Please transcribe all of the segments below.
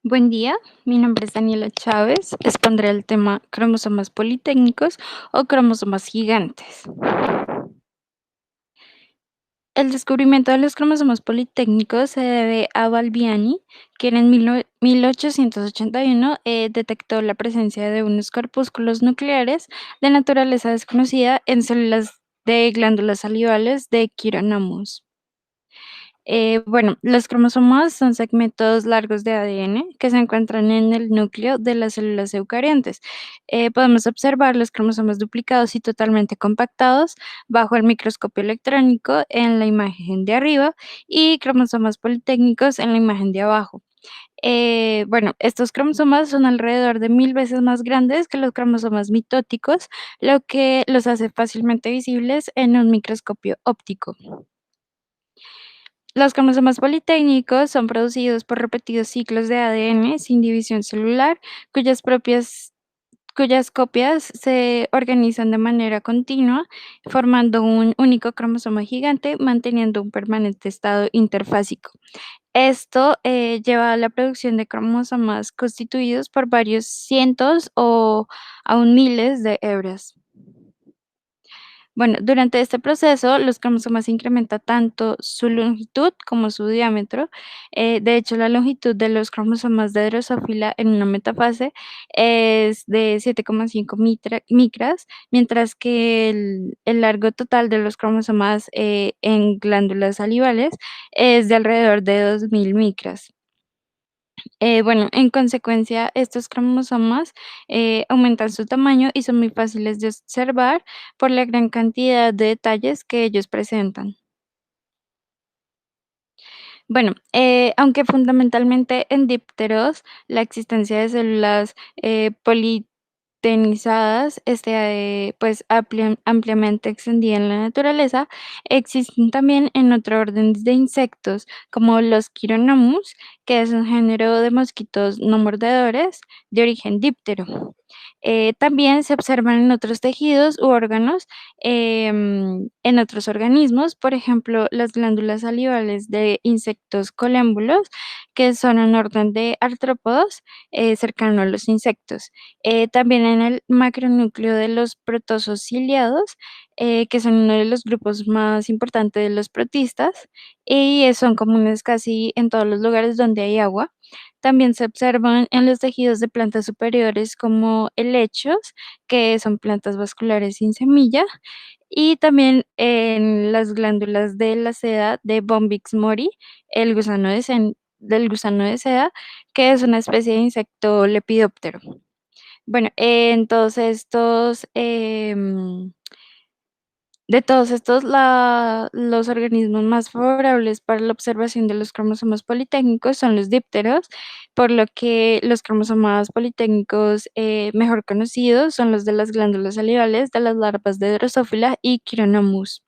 Buen día, mi nombre es Daniela Chávez. Expondré el tema cromosomas politécnicos o cromosomas gigantes. El descubrimiento de los cromosomas politécnicos se debe a Balbiani, quien en 1881 detectó la presencia de unos corpúsculos nucleares de naturaleza desconocida en células de glándulas salivales de Chironomus. Bueno, los cromosomas son segmentos largos de ADN que se encuentran en el núcleo de las células eucariontes. Podemos observar los cromosomas duplicados y totalmente compactados bajo el microscopio electrónico en la imagen de arriba y cromosomas politécnicos en la imagen de abajo. Bueno, estos cromosomas son alrededor de 1000 veces más grandes que los cromosomas mitóticos, lo que los hace fácilmente visibles en un microscopio óptico. Los cromosomas politécnicos son producidos por repetidos ciclos de ADN sin división celular, cuyas copias se organizan de manera continua, formando un único cromosoma gigante, manteniendo un permanente estado interfásico. Esto lleva a la producción de cromosomas constituidos por varios cientos o aún miles de hebras. Bueno, durante este proceso, los cromosomas incrementa tanto su longitud como su diámetro. De hecho, la longitud de los cromosomas de Drosophila en una metafase es de 7,5 micras, mientras que el largo total de los cromosomas en glándulas salivales es de alrededor de 2000 micras. Bueno, en consecuencia, estos cromosomas aumentan su tamaño y son muy fáciles de observar por la gran cantidad de detalles que ellos presentan. Bueno, aunque fundamentalmente en dípteros, la existencia de células politenizadas pues ampliamente extendida en la naturaleza, existen también en otro orden de insectos, como los Chironomus, que es un género de mosquitos no mordedores de origen díptero. También se observan en otros tejidos u órganos, en otros organismos, por ejemplo, las glándulas salivales de insectos colémbulos, que son un orden de artrópodos cercano a los insectos. También en el macronúcleo de los protozoos ciliados, que son uno de los grupos más importantes de los protistas y son comunes casi en todos los lugares donde hay agua. También se observan en los tejidos de plantas superiores como helechos, que son plantas vasculares sin semilla, y también en las glándulas de la seda de Bombyx mori, del gusano de seda, que es una especie de insecto lepidóptero. Bueno, en todos estos, de todos estos, los organismos más favorables para la observación de los cromosomas politécnicos son los dípteros, por lo que los cromosomas politécnicos mejor conocidos son los de las glándulas salivales de las larvas de Drosophila y Chironomus.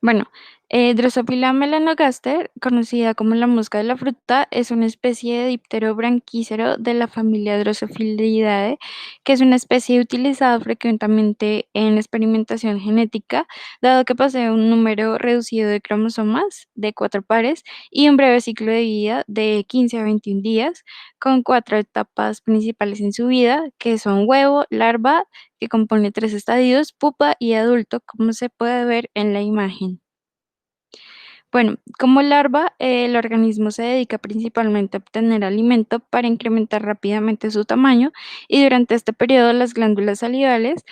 Bueno, Drosophila melanogaster, conocida como la mosca de la fruta, es una especie de díptero branquícero de la familia Drosophilidae, que es una especie utilizada frecuentemente en experimentación genética, dado que posee un número reducido de cromosomas de 4 pares y un breve ciclo de vida de 15 a 21 días, con 4 etapas principales en su vida, que son huevo, larva, que compone 3 estadios, pupa y adulto, como se puede ver en la imagen. Bueno, como larva, el organismo se dedica principalmente a obtener alimento para incrementar rápidamente su tamaño y durante este periodo las glándulas salivales,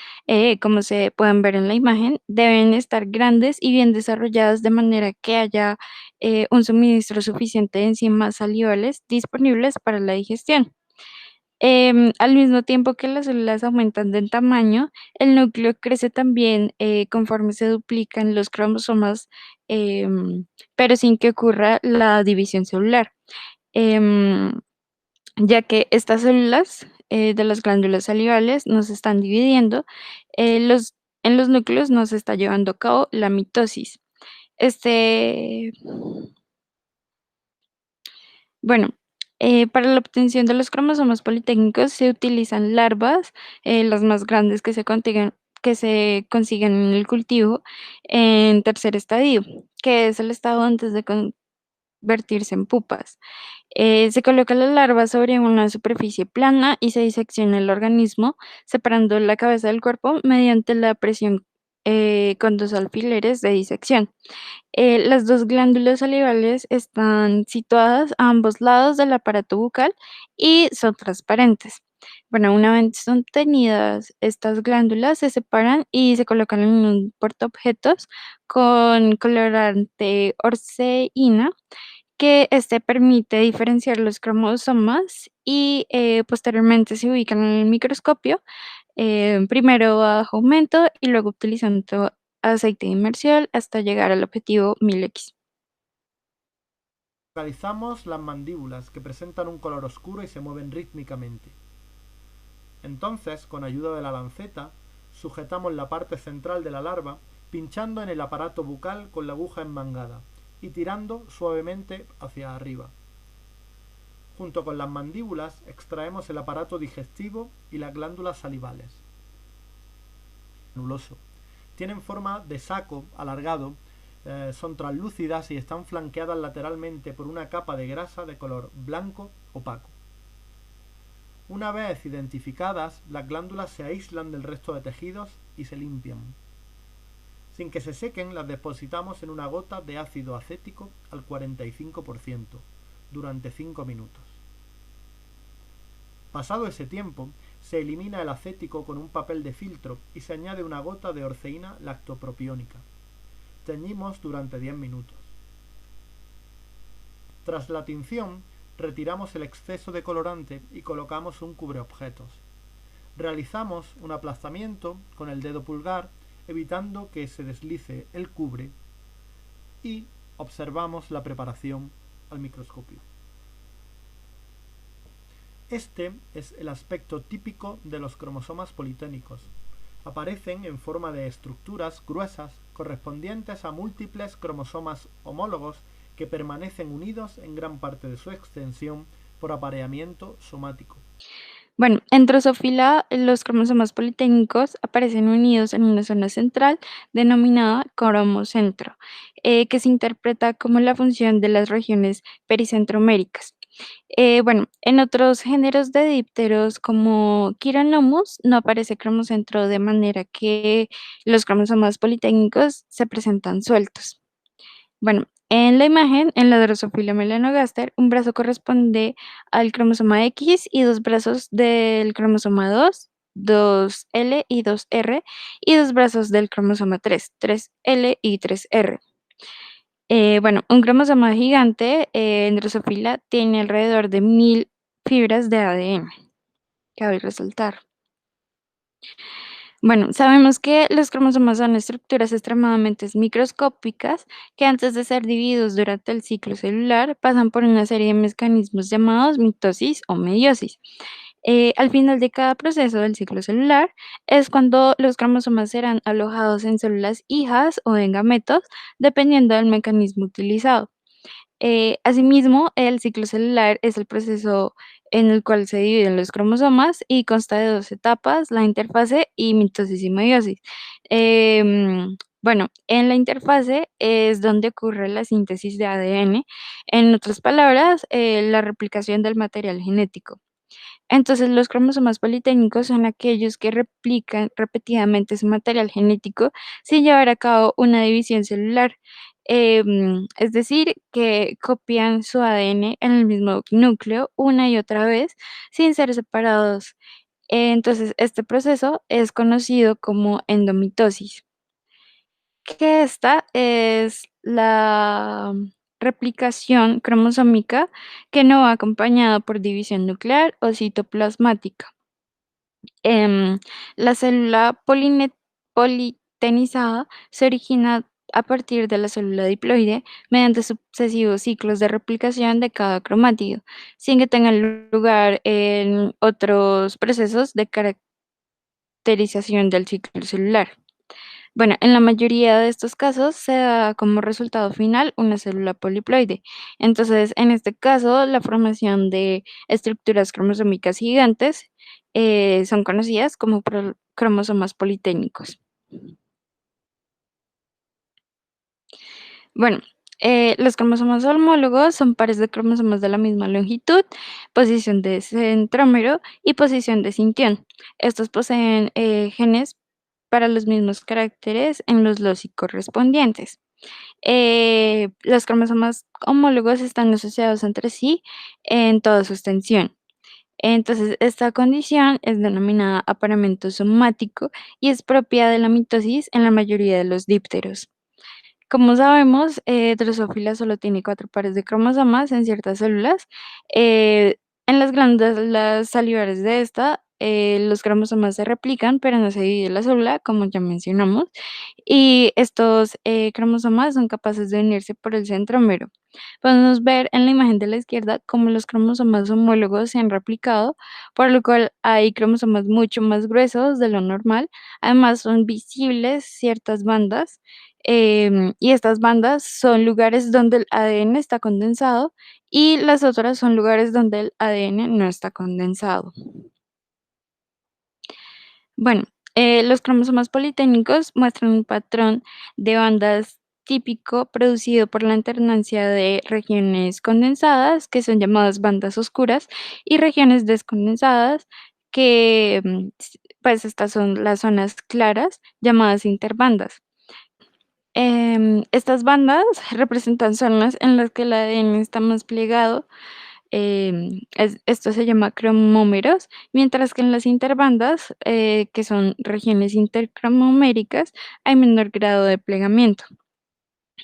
como se pueden ver en la imagen, deben estar grandes y bien desarrolladas de manera que haya un suministro suficiente de enzimas salivales disponibles para la digestión. Al mismo tiempo que las células aumentan de tamaño, el núcleo crece también conforme se duplican los cromosomas, pero sin que ocurra la división celular, em, ya que estas células de las glándulas salivales no se están dividiendo, en los núcleos no se está llevando a cabo la mitosis. Este, Bueno, para la obtención de los cromosomas politécnicos se utilizan larvas, las más grandes que se consiguen en el cultivo, en tercer estadio, que es el estado antes convertirse en pupas. Se coloca la larva sobre una superficie plana y se disecciona el organismo, separando la cabeza del cuerpo mediante la presión con dos alfileres de disección. Las dos glándulas salivales están situadas a ambos lados del aparato bucal y son transparentes. Bueno, una vez son tenidas, estas glándulas se separan y se colocan en un portaobjetos con colorante orceína que este permite diferenciar los cromosomas y posteriormente se ubican en el microscopio, primero bajo aumento y luego utilizando aceite de inmersión hasta llegar al objetivo 1000X. Localizamos las mandíbulas, que presentan un color oscuro y se mueven rítmicamente. Entonces, con ayuda de la lanceta, sujetamos la parte central de la larva, pinchando en el aparato bucal con la aguja enmangada y tirando suavemente hacia arriba. Junto con las mandíbulas extraemos el aparato digestivo y las glándulas salivales. Granuloso. Tienen forma de saco alargado, son translúcidas y están flanqueadas lateralmente por una capa de grasa de color blanco opaco. Una vez identificadas, las glándulas se aíslan del resto de tejidos y se limpian. Sin que se sequen, las depositamos en una gota de ácido acético al 45% durante 5 minutos. Pasado ese tiempo, se elimina el acético con un papel de filtro y se añade una gota de orceína lactopropiónica. Teñimos durante 10 minutos. Tras la tinción, retiramos el exceso de colorante y colocamos un cubreobjetos. Realizamos un aplastamiento con el dedo pulgar, evitando que se deslice el cubre, y observamos la preparación al microscopio. Este es el aspecto típico de los cromosomas politénicos. Aparecen en forma de estructuras gruesas correspondientes a múltiples cromosomas homólogos que permanecen unidos en gran parte de su extensión por apareamiento somático. Bueno, en Drosophila los cromosomas politécnicos aparecen unidos en una zona central denominada cromocentro, que se interpreta como la función de las regiones pericentroméricas. Bueno, en otros géneros de dípteros como Chironomus no aparece cromocentro de manera que los cromosomas politécnicos se presentan sueltos. Bueno, en la imagen, en la Drosophila melanogaster, un brazo corresponde al cromosoma X y dos brazos del cromosoma 2, 2L y 2R, y dos brazos del cromosoma 3, 3L y 3R. Bueno, un cromosoma gigante en Drosophila tiene alrededor de 1000 fibras de ADN, cabe resaltar. Bueno, sabemos que los cromosomas son estructuras extremadamente microscópicas que antes de ser divididos durante el ciclo celular pasan por una serie de mecanismos llamados mitosis o meiosis. Al final de cada proceso del ciclo celular es cuando los cromosomas serán alojados en células hijas o en gametos, dependiendo del mecanismo utilizado. Asimismo, el ciclo celular es el proceso en el cual se dividen los cromosomas y consta de dos etapas, la interfase y mitosis y meiosis. Bueno, en la interfase es donde ocurre la síntesis de ADN, en otras palabras, la replicación del material genético. Entonces, los cromosomas politécnicos son aquellos que replican repetidamente su material genético sin llevar a cabo una división celular. Es decir, que copian su ADN en el mismo núcleo una y otra vez sin ser separados. Entonces, este proceso es conocido como endomitosis, que esta es la replicación cromosómica que no va acompañada por división nuclear o citoplasmática. Em, la célula politenizada se origina a partir de la célula diploide mediante sucesivos ciclos de replicación de cada cromátido, sin que tengan lugar en otros procesos de caracterización del ciclo celular. Bueno, en la mayoría de estos casos se da como resultado final una célula poliploide. Entonces, en este caso, la formación de estructuras cromosómicas gigantes son conocidas como cromosomas politécnicos. Bueno, Los cromosomas homólogos son pares de cromosomas de la misma longitud, posición de centrómero y posición de cintión. Estos poseen genes para los mismos caracteres en los loci correspondientes. Los cromosomas homólogos están asociados entre sí en toda su extensión. Entonces, esta condición es denominada apareamiento somático y es propia de la mitosis en la mayoría de los dípteros. Como sabemos, Drosophila solo tiene 4 pares de cromosomas en ciertas células. En las glándulas salivares de esta, los cromosomas se replican, pero no se divide la célula, como ya mencionamos, y estos cromosomas son capaces de unirse por el centrómero. Podemos ver en la imagen de la izquierda cómo los cromosomas homólogos se han replicado, por lo cual hay cromosomas mucho más gruesos de lo normal. Además, son visibles ciertas bandas y estas bandas son lugares donde el ADN está condensado y las otras son lugares donde el ADN no está condensado. Bueno, los cromosomas politénicos muestran un patrón de bandas típico producido por la alternancia de regiones condensadas, que son llamadas bandas oscuras, y regiones descondensadas, que pues estas son las zonas claras, llamadas interbandas. Estas bandas representan zonas en las que el ADN está más plegado, esto se llama cromómeros, mientras que en las interbandas, que son regiones intercromoméricas, hay menor grado de plegamiento.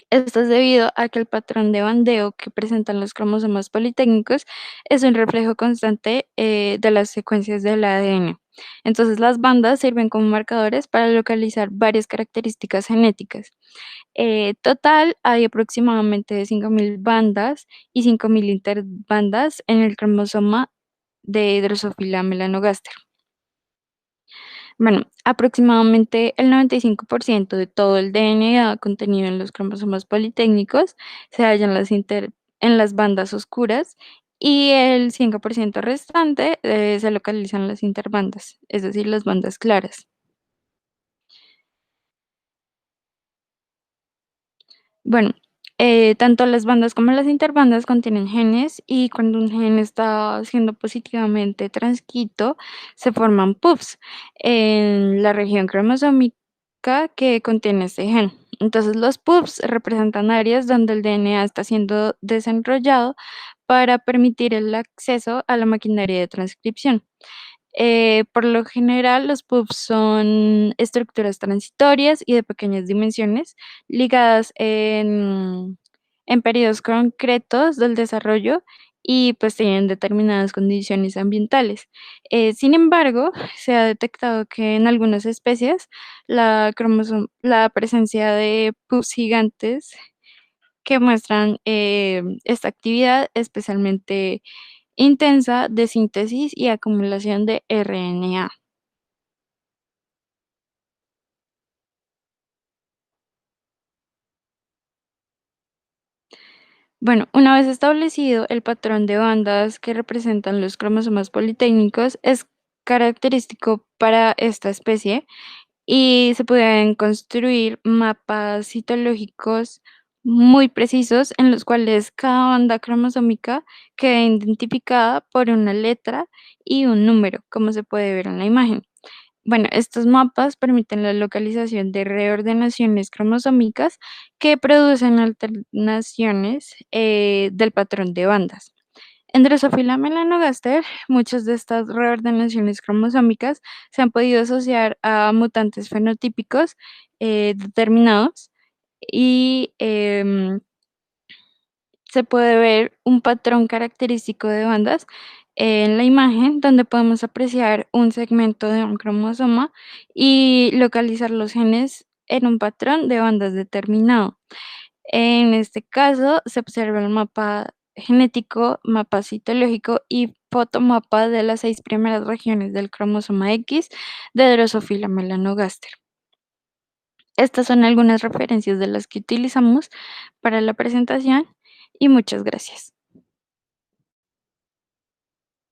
Esto es debido a que el patrón de bandeo que presentan los cromosomas politécnicos es un reflejo constante de las secuencias del ADN. Entonces, las bandas sirven como marcadores para localizar varias características genéticas. Total, hay aproximadamente 5.000 bandas y 5.000 interbandas en el cromosoma de Drosophila melanogaster. Bueno, aproximadamente el 95% de todo el DNA contenido en los cromosomas politécnicos se halla en las bandas oscuras y el 5% restante se localiza en las interbandas, es decir, las bandas claras. Bueno, tanto las bandas como las interbandas contienen genes y cuando un gen está siendo positivamente transcrito, se forman PUFs en la región cromosómica que contiene este gen. Entonces, los PUFs representan áreas donde el DNA está siendo desenrollado para permitir el acceso a la maquinaria de transcripción. Por lo general, los pubs son estructuras transitorias y de pequeñas dimensiones, ligadas en periodos concretos del desarrollo y pues tienen determinadas condiciones ambientales. Sin embargo, se ha detectado que en algunas especies la presencia de pubs gigantes que muestran esta actividad especialmente intensa de síntesis y acumulación de RNA. Bueno, una vez establecido el patrón de bandas que representan los cromosomas politécnicos, es característico para esta especie y se pueden construir mapas citológicos muy precisos en los cuales cada banda cromosómica queda identificada por una letra y un número, como se puede ver en la imagen. Bueno, estos mapas permiten la localización de reordenaciones cromosómicas que producen alternaciones del patrón de bandas. En Drosophila melanogaster, muchas de estas reordenaciones cromosómicas se han podido asociar a mutantes fenotípicos determinados y se puede ver un patrón característico de bandas en la imagen donde podemos apreciar un segmento de un cromosoma y localizar los genes en un patrón de bandas determinado. En este caso se observa el mapa genético, mapa citológico y fotomapa de las 6 primeras regiones del cromosoma X de Drosophila melanogaster. Estas son algunas referencias de las que utilizamos para la presentación y muchas gracias.